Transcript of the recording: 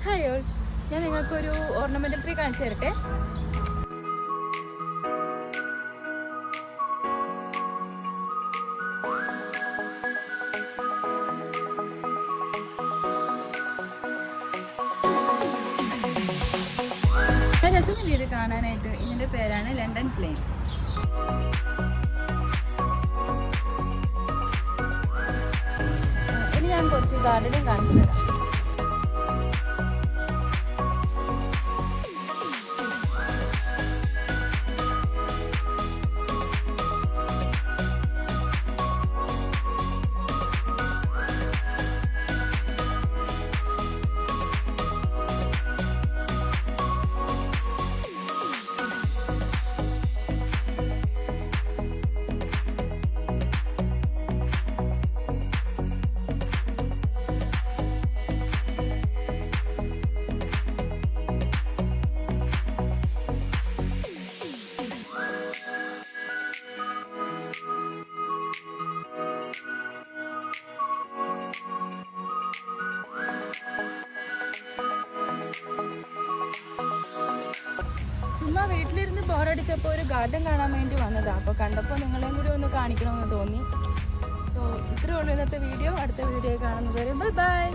Hi all, ഞാൻ നിങ്ങൾക്കൊരു ornamental tree കാണിച്ചു തരട്ടെ. രസമില്ല ഇത് കാണാനായിട്ട്. ഇതിൻ്റെ പേരാണ് ലണ്ടൻ പ്ലെയിൻ. ഇനി ഞാൻ കുറച്ച് ഗാർഡനും കാണിച്ചു തരാം. ചുമ്മാ വീട്ടിലിരുന്ന് ബോറടിച്ചപ്പോൾ ഒരു ഗാർഡൻ കാണാൻ വേണ്ടി വന്നതാണ്. അപ്പോൾ കണ്ടപ്പോൾ നിങ്ങളെയും കൂടി ഒന്ന് കാണിക്കണമെന്ന് തോന്നി. സോ ഇത്രയേ ഉള്ളൂ ഇന്നത്തെ വീഡിയോ. അടുത്ത വീഡിയോ കാണുന്നത് വരെ ബൈ ബൈ.